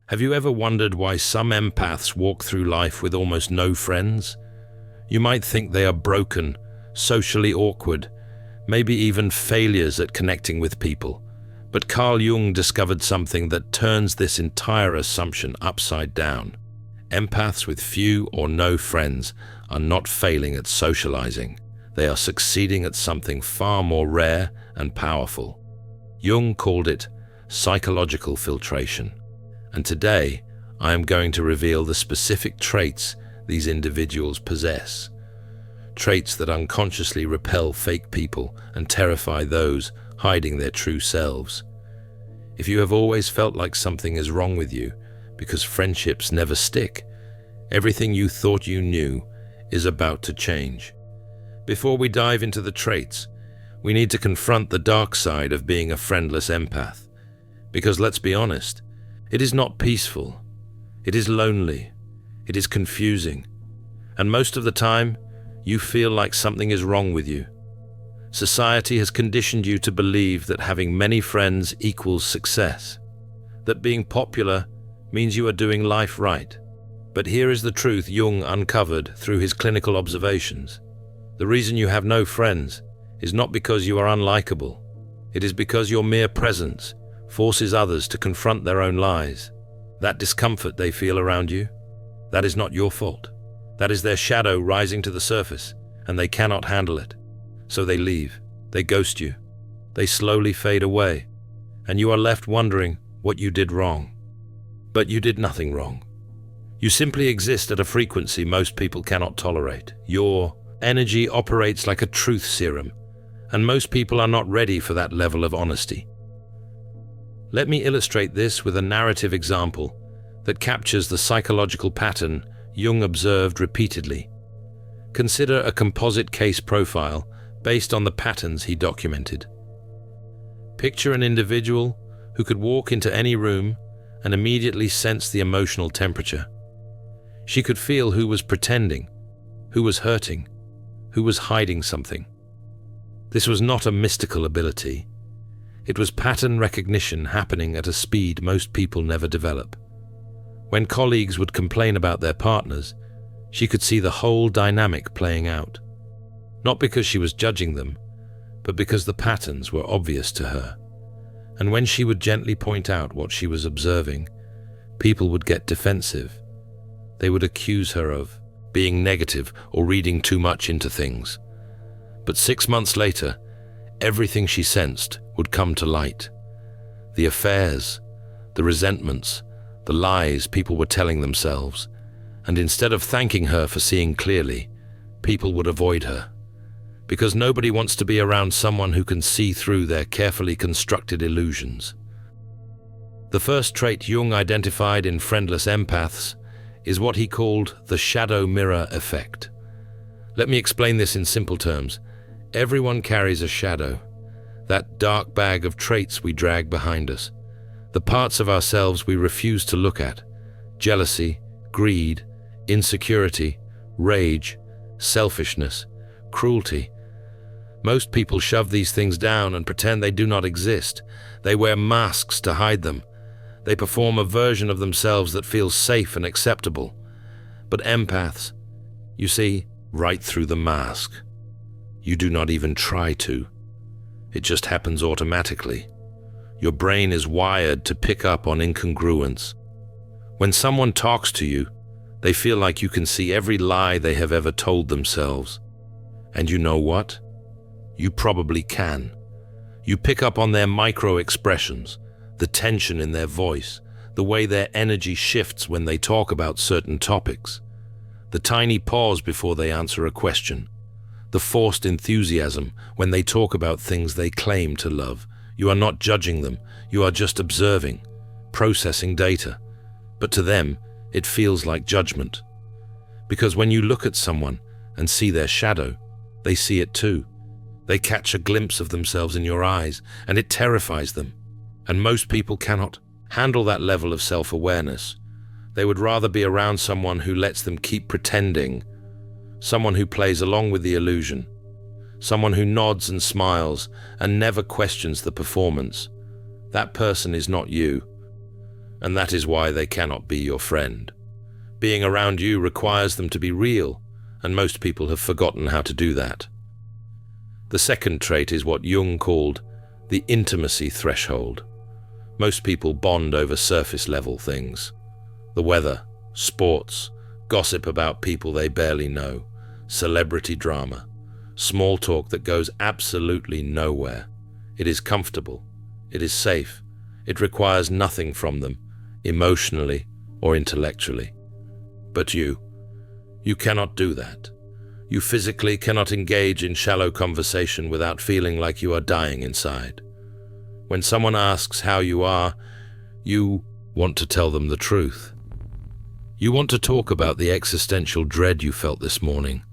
Have you ever wondered why some empaths walk through life with almost no friends? You might think they are broken, socially awkward, maybe even failures at connecting with people. But Carl Jung discovered something that turns this entire assumption upside down. Empaths with few or no friends are not failing at socializing. They are succeeding at something far more rare and powerful. Jung called it psychological filtration. And today, I am going to reveal the specific traits these individuals possess. Traits that unconsciously repel fake people and terrify those hiding their true selves. If you have always felt like something is wrong with you because friendships never stick, everything you thought you knew is about to change. Before we dive into the traits, we need to confront the dark side of being a friendless empath. Because let's be honest, it is not peaceful. It is lonely. It is confusing. And most of the time, you feel like something is wrong with you. Society has conditioned you to believe that having many friends equals success, that being popular means you are doing life right. But here is the truth Jung uncovered through his clinical observations. The reason you have no friends is not because you are unlikable. It is because your mere presence forces others to confront their own lies. That discomfort they feel around you, that is not your fault. That is their shadow rising to the surface, and they cannot handle it. So they leave, they ghost you, they slowly fade away, and you are left wondering what you did wrong. But you did nothing wrong. You simply exist at a frequency most people cannot tolerate. Your energy operates like a truth serum, and most people are not ready for that level of honesty. Let me illustrate this with a narrative example that captures the psychological pattern Jung observed repeatedly. Consider a composite case profile based on the patterns he documented. Picture an individual who could walk into any room and immediately sense the emotional temperature. She could feel who was pretending, who was hurting, who was hiding something. This was not a mystical ability. It was pattern recognition happening at a speed most people never develop. When colleagues would complain about their partners, she could see the whole dynamic playing out. Not because she was judging them, but because the patterns were obvious to her. And when she would gently point out what she was observing, people would get defensive. They would accuse her of being negative or reading too much into things. But 6 months later, everything she sensed would come to light. The affairs, the resentments, the lies people were telling themselves. And instead of thanking her for seeing clearly, people would avoid her. Because nobody wants to be around someone who can see through their carefully constructed illusions. The first trait Jung identified in friendless empaths is what he called the shadow mirror effect. Let me explain this in simple terms. Everyone carries a shadow, that dark bag of traits we drag behind us, the parts of ourselves we refuse to look at: jealousy, greed, insecurity, rage, selfishness, cruelty. Most people shove these things down and pretend they do not exist. They wear masks to hide them. They perform a version of themselves that feels safe and acceptable. But empaths, you see right through the mask. You do not even try to. It just happens automatically. Your brain is wired to pick up on incongruence. When someone talks to you, they feel like you can see every lie they have ever told themselves. And you know what? You probably can. You pick up on their micro-expressions, the tension in their voice, the way their energy shifts when they talk about certain topics, the tiny pause before they answer a question, the forced enthusiasm when they talk about things they claim to love. You are not judging them, you are just observing, processing data. But to them, it feels like judgment. Because when you look at someone and see their shadow, they see it too. They catch a glimpse of themselves in your eyes, and it terrifies them. And most people cannot handle that level of self-awareness. They would rather be around someone who lets them keep pretending, someone who plays along with the illusion, someone who nods and smiles and never questions the performance. That person is not you. and that is why they cannot be your friend. Being around you requires them to be real, and most people have forgotten how to do that. The second trait is what Jung called the intimacy threshold. Most people bond over surface-level things. The weather, sports, gossip about people they barely know, celebrity drama, small talk that goes absolutely nowhere. It is comfortable. It is safe. It requires nothing from them, emotionally or intellectually. But you cannot do that. You physically cannot engage in shallow conversation without feeling like you are dying inside. When someone asks how you are, you want to tell them the truth. You want to talk about the existential dread you felt this morning,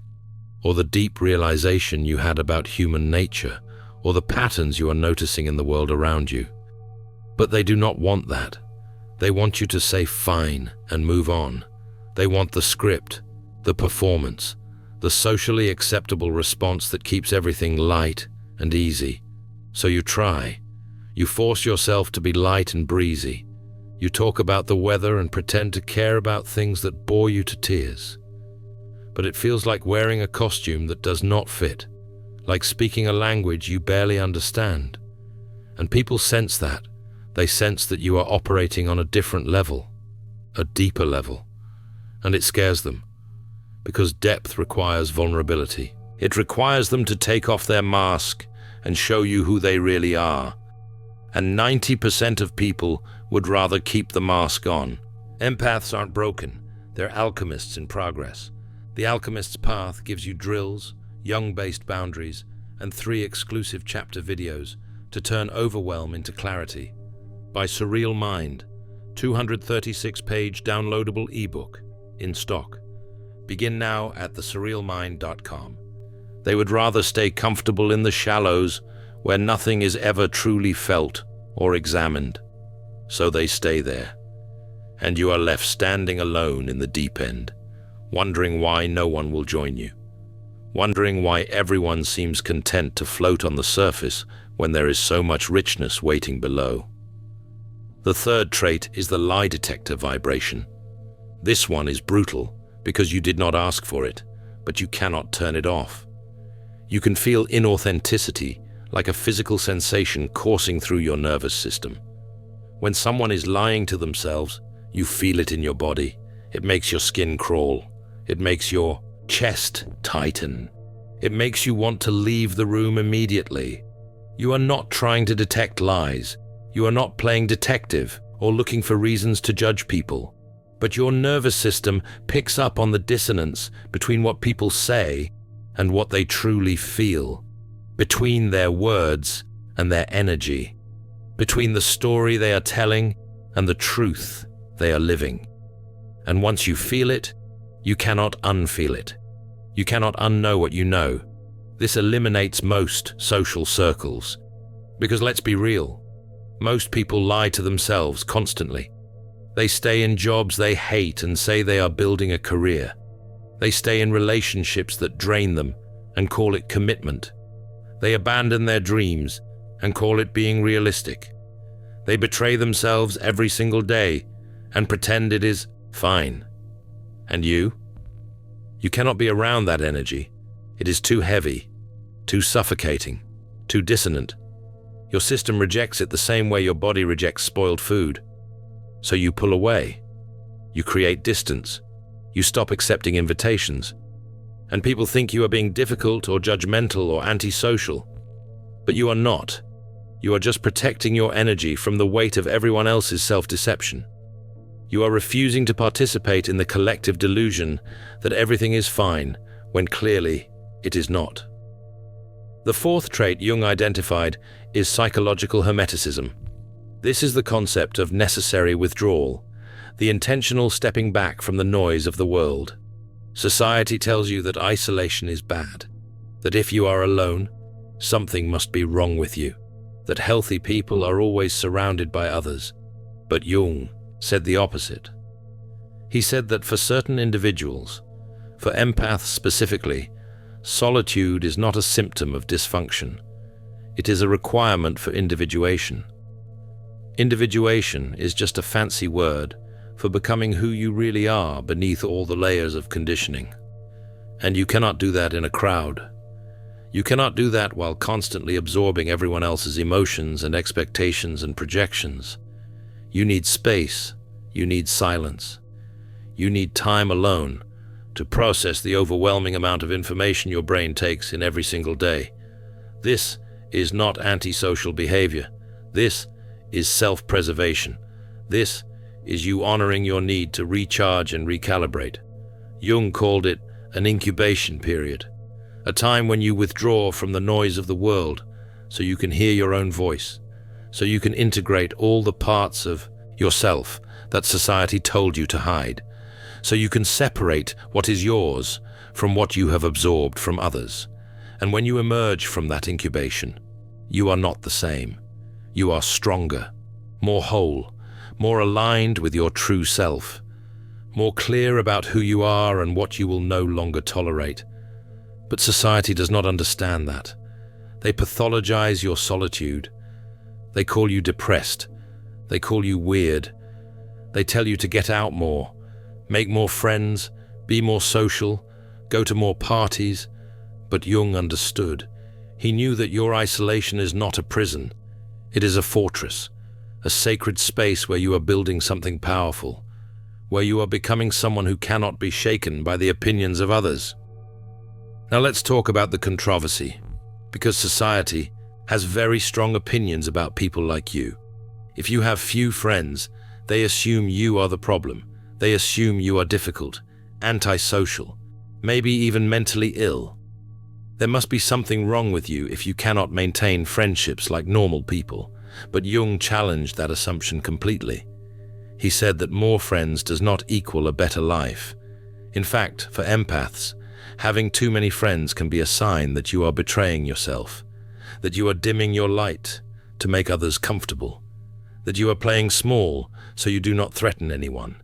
or the deep realization you had about human nature, or the patterns you are noticing in the world around you. But they do not want that. They want you to say fine and move on. They want the script, the performance, the socially acceptable response that keeps everything light and easy. So you try. You force yourself to be light and breezy. You talk about the weather and pretend to care about things that bore you to tears. But it feels like wearing a costume that does not fit, like speaking a language you barely understand. And people sense that. They sense that you are operating on a different level, a deeper level. And it scares them, because depth requires vulnerability. It requires them to take off their mask and show you who they really are. And 90% of people would rather keep the mask on. Empaths aren't broken. They're alchemists in progress. The Alchemist's Path gives you drills, Jung-based boundaries, and 3 exclusive chapter videos to turn overwhelm into clarity. By Surreal Mind, 236-page downloadable ebook in stock. Begin now at thesurrealmind.com. They would rather stay comfortable in the shallows where nothing is ever truly felt or examined. So they stay there. And you are left standing alone in the deep end, wondering why no one will join you. Wondering why everyone seems content to float on the surface when there is so much richness waiting below. The third trait is the lie detector vibration. This one is brutal because you did not ask for it, but you cannot turn it off. You can feel inauthenticity like a physical sensation coursing through your nervous system. When someone is lying to themselves, you feel it in your body. It makes your skin crawl. It makes your chest tighten. It makes you want to leave the room immediately. You are not trying to detect lies. You are not playing detective or looking for reasons to judge people. But your nervous system picks up on the dissonance between what people say and what they truly feel, between their words and their energy, between the story they are telling and the truth they are living. And once you feel it, you cannot unfeel it. You cannot unknow what you know. This eliminates most social circles. Because let's be real, most people lie to themselves constantly. They stay in jobs they hate and say they are building a career. They stay in relationships that drain them and call it commitment. They abandon their dreams and call it being realistic. They betray themselves every single day and pretend it is fine. And you? You cannot be around that energy. It is too heavy, too suffocating, too dissonant. Your system rejects it the same way your body rejects spoiled food. So you pull away. You create distance. You stop accepting invitations. And people think you are being difficult or judgmental or antisocial. But you are not. You are just protecting your energy from the weight of everyone else's self-deception. You are refusing to participate in the collective delusion that everything is fine when clearly it is not. The fourth trait Jung identified is psychological hermeticism. This is the concept of necessary withdrawal, the intentional stepping back from the noise of the world. Society tells you that isolation is bad, that if you are alone, something must be wrong with you, that healthy people are always surrounded by others. But Jung said the opposite. He said that for certain individuals, for empaths specifically, solitude is not a symptom of dysfunction. It is a requirement for individuation. Individuation is just a fancy word for becoming who you really are beneath all the layers of conditioning. And you cannot do that in a crowd. You cannot do that while constantly absorbing everyone else's emotions and expectations and projections. You need space. You need silence. You need time alone to process the overwhelming amount of information your brain takes in every single day. This is not antisocial behavior. This is self-preservation. This is you honoring your need to recharge and recalibrate. Jung called it an incubation period, a time when you withdraw from the noise of the world so you can hear your own voice, so you can integrate all the parts of yourself that society told you to hide, so you can separate what is yours from what you have absorbed from others. And when you emerge from that incubation, you are not the same. You are stronger, more whole, more aligned with your true self, more clear about who you are and what you will no longer tolerate. But society does not understand that. They pathologize your solitude. They call you depressed. They call you weird. They tell you to get out more, make more friends, be more social, go to more parties. But Jung understood. He knew that your isolation is not a prison. It is a fortress, a sacred space where you are building something powerful, where you are becoming someone who cannot be shaken by the opinions of others. Now let's talk about the controversy, because society has very strong opinions about people like you. If you have few friends, they assume you are the problem. They assume you are difficult, antisocial, maybe even mentally ill. There must be something wrong with you if you cannot maintain friendships like normal people. But Jung challenged that assumption completely. He said that more friends does not equal a better life. In fact, for empaths, having too many friends can be a sign that you are betraying yourself, that you are dimming your light to make others comfortable, that you are playing small so you do not threaten anyone,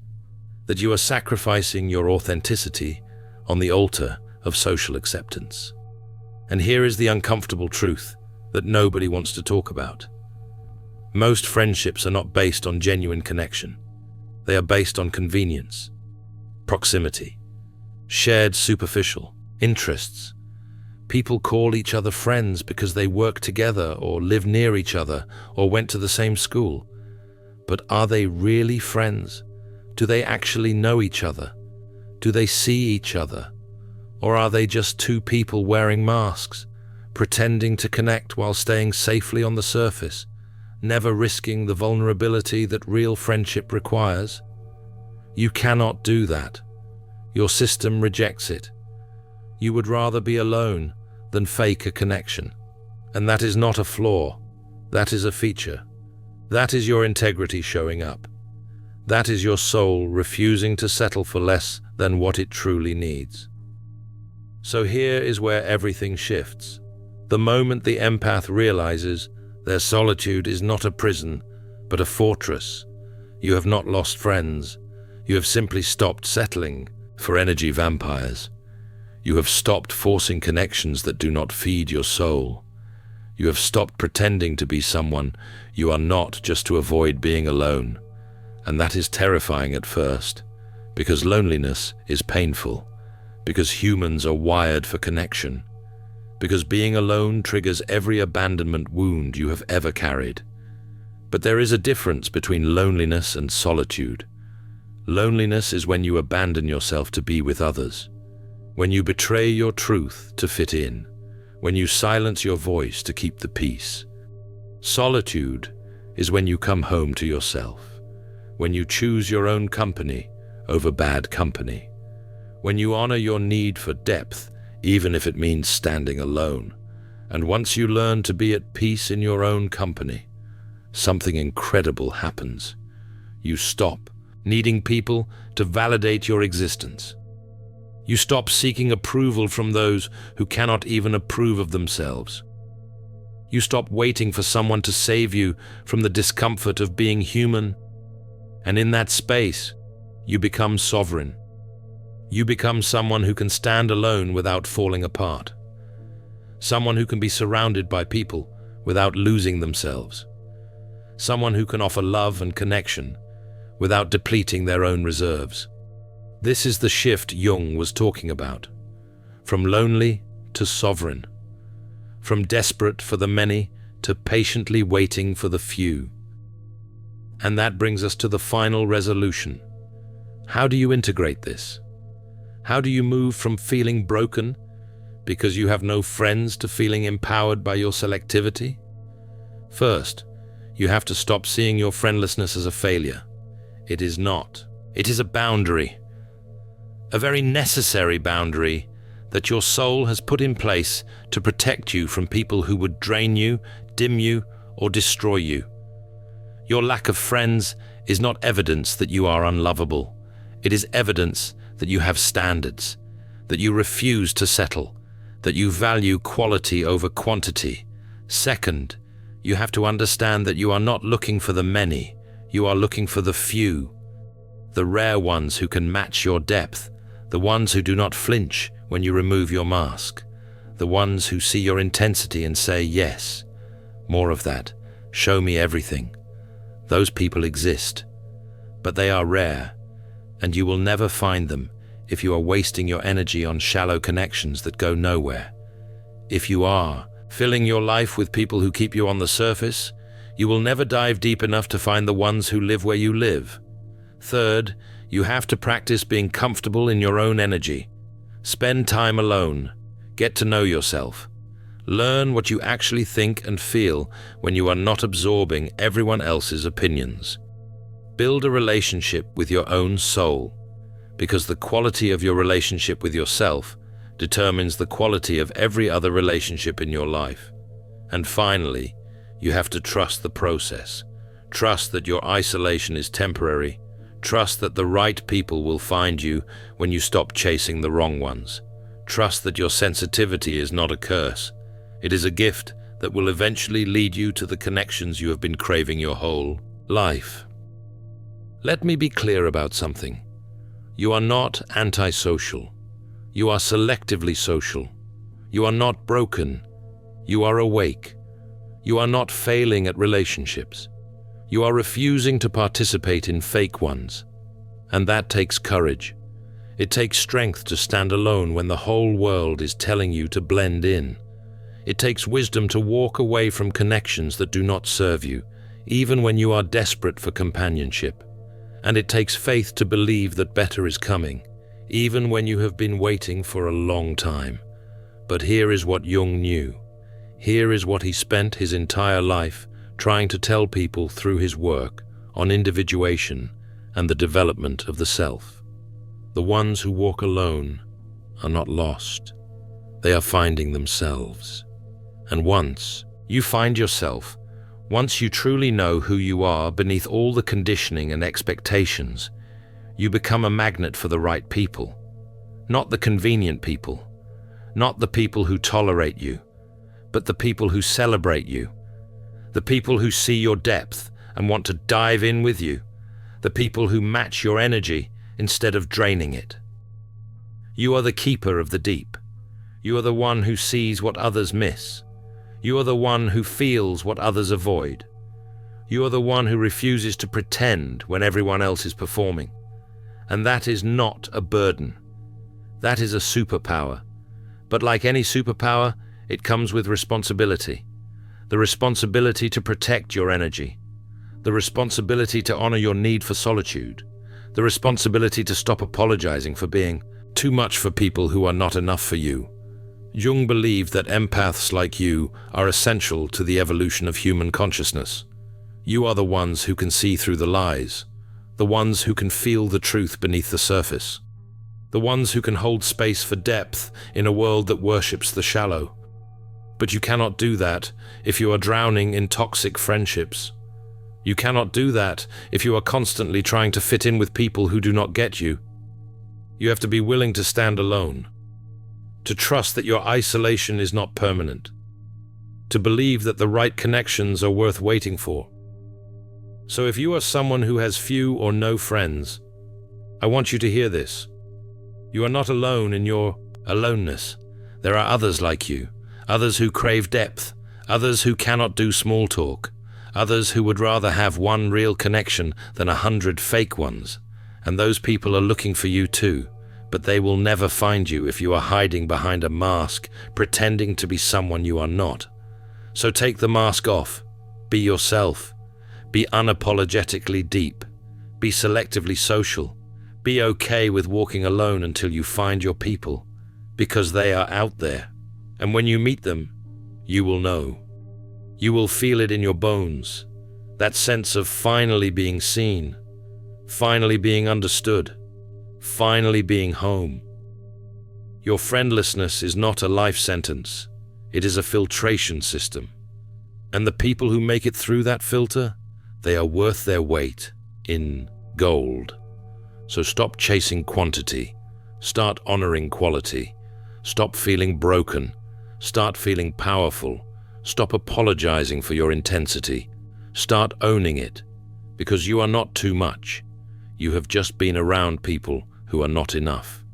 that you are sacrificing your authenticity on the altar of social acceptance. And here is the uncomfortable truth that nobody wants to talk about. Most friendships are not based on genuine connection. They are based on convenience, proximity, shared superficial interests. People call each other friends because they work together or live near each other or went to the same school. But are they really friends? Do they actually know each other? Do they see each other? Or are they just two people wearing masks, pretending to connect while staying safely on the surface, never risking the vulnerability that real friendship requires? You cannot do that. Your system rejects it. You would rather be alone than fake a connection. And that is not a flaw. That is a feature. That is your integrity showing up. That is your soul refusing to settle for less than what it truly needs. So here is where everything shifts. The moment the empath realizes their solitude is not a prison, but a fortress, you have not lost friends. You have simply stopped settling for energy vampires. You have stopped forcing connections that do not feed your soul. You have stopped pretending to be someone you are not just to avoid being alone. And that is terrifying at first, because loneliness is painful, because humans are wired for connection, because being alone triggers every abandonment wound you have ever carried. But there is a difference between loneliness and solitude. Loneliness is when you abandon yourself to be with others, when you betray your truth to fit in, when you silence your voice to keep the peace. Solitude is when you come home to yourself, when you choose your own company over bad company, when you honor your need for depth, even if it means standing alone. And once you learn to be at peace in your own company, something incredible happens. You stop needing people to validate your existence. You stop seeking approval from those who cannot even approve of themselves. You stop waiting for someone to save you from the discomfort of being human. And in that space, you become sovereign. You become someone who can stand alone without falling apart. Someone who can be surrounded by people without losing themselves. someone who can offer love and connection without depleting their own reserves. This is the shift Jung was talking about. From lonely to sovereign. From desperate for the many to patiently waiting for the few. And that brings us to the final resolution. How do you integrate this? How do you move from feeling broken because you have no friends to feeling empowered by your selectivity? First, you have to stop seeing your friendlessness as a failure. It is not. It is a boundary. A very necessary boundary that your soul has put in place to protect you from people who would drain you, dim you, or destroy you. Your lack of friends is not evidence that you are unlovable. It is evidence that you have standards, that you refuse to settle, that you value quality over quantity. Second, you have to understand that you are not looking for the many, you are looking for the few, the rare ones who can match your depth, the ones who do not flinch when you remove your mask, the ones who see your intensity and say, yes, more of that, show me everything. Those people exist, but they are rare, and you will never find them if you are wasting your energy on shallow connections that go nowhere. If you are filling your life with people who keep you on the surface, you will never dive deep enough to find the ones who live where you live. Third, you have to practice being comfortable in your own energy. Spend time alone. Get to know yourself. Learn what you actually think and feel when you are not absorbing everyone else's opinions. Build a relationship with your own soul, because the quality of your relationship with yourself determines the quality of every other relationship in your life. And finally, you have to trust the process. Trust that your isolation is temporary. Trust that the right people will find you when you stop chasing the wrong ones. Trust that your sensitivity is not a curse. It is a gift that will eventually lead you to the connections you have been craving your whole life. Let me be clear about something. You are not antisocial. You are selectively social. You are not broken. You are awake. You are not failing at relationships. You are refusing to participate in fake ones. And that takes courage. It takes strength to stand alone when the whole world is telling you to blend in. It takes wisdom to walk away from connections that do not serve you, even when you are desperate for companionship. And it takes faith to believe that better is coming, even when you have been waiting for a long time. But here is what Jung knew. Here is what he spent his entire life trying to tell people through his work on individuation and the development of the self. The ones who walk alone are not lost. They are finding themselves. And once you find yourself, once you truly know who you are beneath all the conditioning and expectations, you become a magnet for the right people. Not the convenient people, not the people who tolerate you, but the people who celebrate you. The people who see your depth and want to dive in with you. The people who match your energy instead of draining it. You are the keeper of the deep. You are the one who sees what others miss. You are the one who feels what others avoid. You are the one who refuses to pretend when everyone else is performing. And that is not a burden. That is a superpower. But like any superpower, it comes with responsibility. The responsibility to protect your energy. The responsibility to honor your need for solitude. The responsibility to stop apologizing for being too much for people who are not enough for you. Jung believed that empaths like you are essential to the evolution of human consciousness. You are the ones who can see through the lies, the ones who can feel the truth beneath the surface, the ones who can hold space for depth in a world that worships the shallow. But you cannot do that if you are drowning in toxic friendships. You cannot do that if you are constantly trying to fit in with people who do not get you. You have to be willing to stand alone, to trust that your isolation is not permanent, to believe that the right connections are worth waiting for. So if you are someone who has few or no friends, I want you to hear this. You are not alone in your aloneness. There are others like you, others who crave depth, others who cannot do small talk, Others who would rather have one real connection than 100 fake ones. And those people are looking for you too, but they will never find you if you are hiding behind a mask, pretending to be someone you are not. So take the mask off. Be yourself. Be unapologetically deep. Be selectively social. Be okay with walking alone until you find your people, because they are out there. And when you meet them, you will know. You will feel it in your bones, that sense of finally being seen, finally being understood, finally being home. Your friendlessness is not a life sentence. It is a filtration system. And the people who make it through that filter, they are worth their weight in gold. So stop chasing quantity. Start honoring quality. Stop feeling broken. Start feeling powerful. Stop apologizing for your intensity. Start owning it, because you are not too much. You have just been around people who are not enough.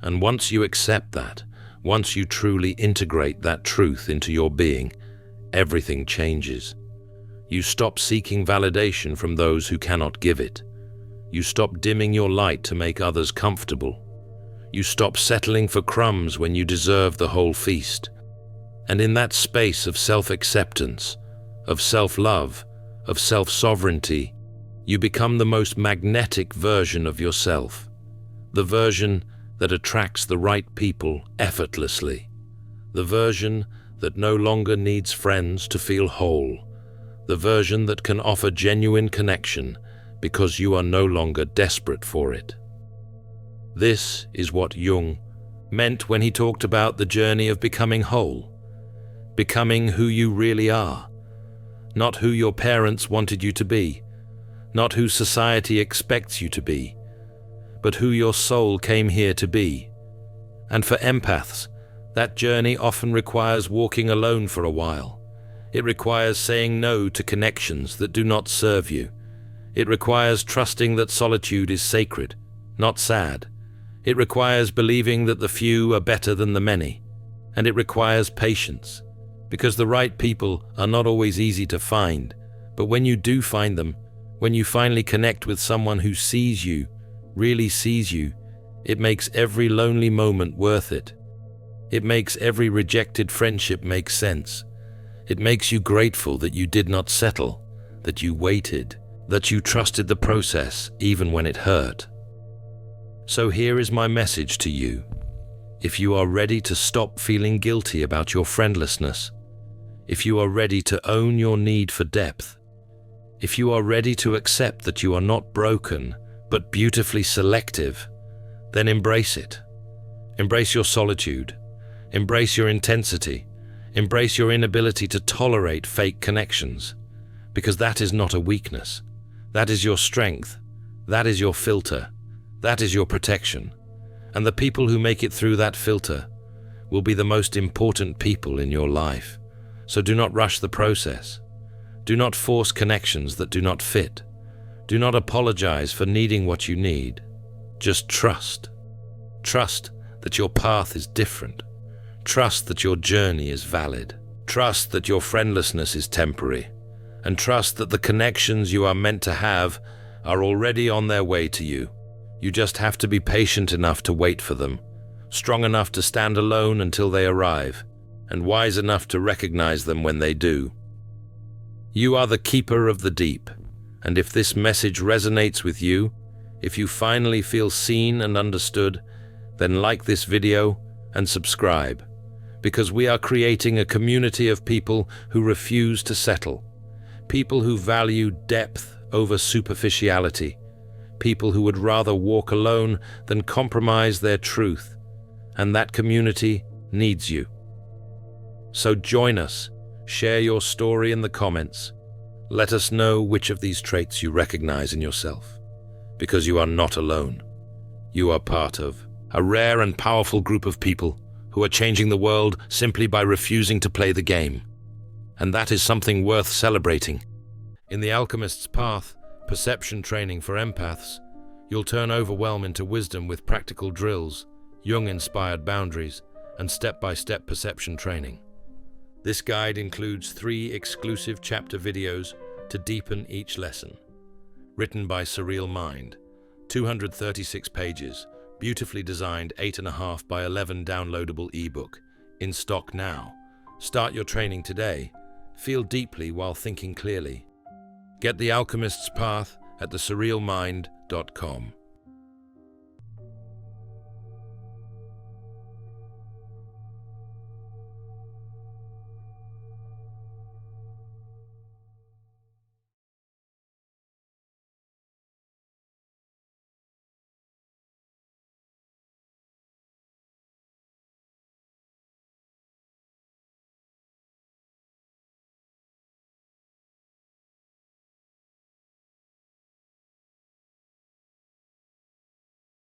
And once you accept that, once you truly integrate that truth into your being, everything changes. You stop seeking validation from those who cannot give it. You stop dimming your light to make others comfortable. You stop settling for crumbs when you deserve the whole feast. And in that space of self-acceptance, of self-love, of self-sovereignty, you become the most magnetic version of yourself, the version that attracts the right people effortlessly, the version that no longer needs friends to feel whole, the version that can offer genuine connection because you are no longer desperate for it. This is what Jung meant when he talked about the journey of becoming whole. Becoming who you really are, not who your parents wanted you to be, not who society expects you to be, but who your soul came here to be. And for empaths, that journey often requires walking alone for a while. It requires saying no to connections that do not serve you. It requires trusting that solitude is sacred, not sad. It requires believing that the few are better than the many. And it requires patience. Because the right people are not always easy to find, but when you do find them, when you finally connect with someone who sees you, really sees you, it makes every lonely moment worth it. It makes every rejected friendship make sense. It makes you grateful that you did not settle, that you waited, that you trusted the process even when it hurt. So here is my message to you. If you are ready to stop feeling guilty about your friendlessness, if you are ready to own your need for depth, if you are ready to accept that you are not broken, but beautifully selective, then embrace it. Embrace your solitude. Embrace your intensity. Embrace your inability to tolerate fake connections, because that is not a weakness. That is your strength. That is your filter. That is your protection. And the people who make it through that filter will be the most important people in your life. So do not rush the process. Do not force connections that do not fit. Do not apologize for needing what you need. Just trust. Trust that your path is different. Trust that your journey is valid. Trust that your friendlessness is temporary. And trust that the connections you are meant to have are already on their way to you. You just have to be patient enough to wait for them, strong enough to stand alone until they arrive, and wise enough to recognize them when they do. You are the keeper of the deep, and if this message resonates with you, if you finally feel seen and understood, then like this video and subscribe, because we are creating a community of people who refuse to settle, people who value depth over superficiality, people who would rather walk alone than compromise their truth, and that community needs you. So join us, share your story in the comments. Let us know which of these traits you recognize in yourself, because you are not alone. You are part of a rare and powerful group of people who are changing the world simply by refusing to play the game. And that is something worth celebrating. In The Alchemist's Path, perception training for empaths, you'll turn overwhelm into wisdom with practical drills, Jung-inspired boundaries, and step-by-step perception training. This guide includes 3 exclusive chapter videos to deepen each lesson. Written by Surreal Mind, 236 pages, beautifully designed 8.5 by 11 downloadable ebook, in stock now. Start your training today. Feel deeply while thinking clearly. Get The Alchemist's Path at thesurrealmind.com.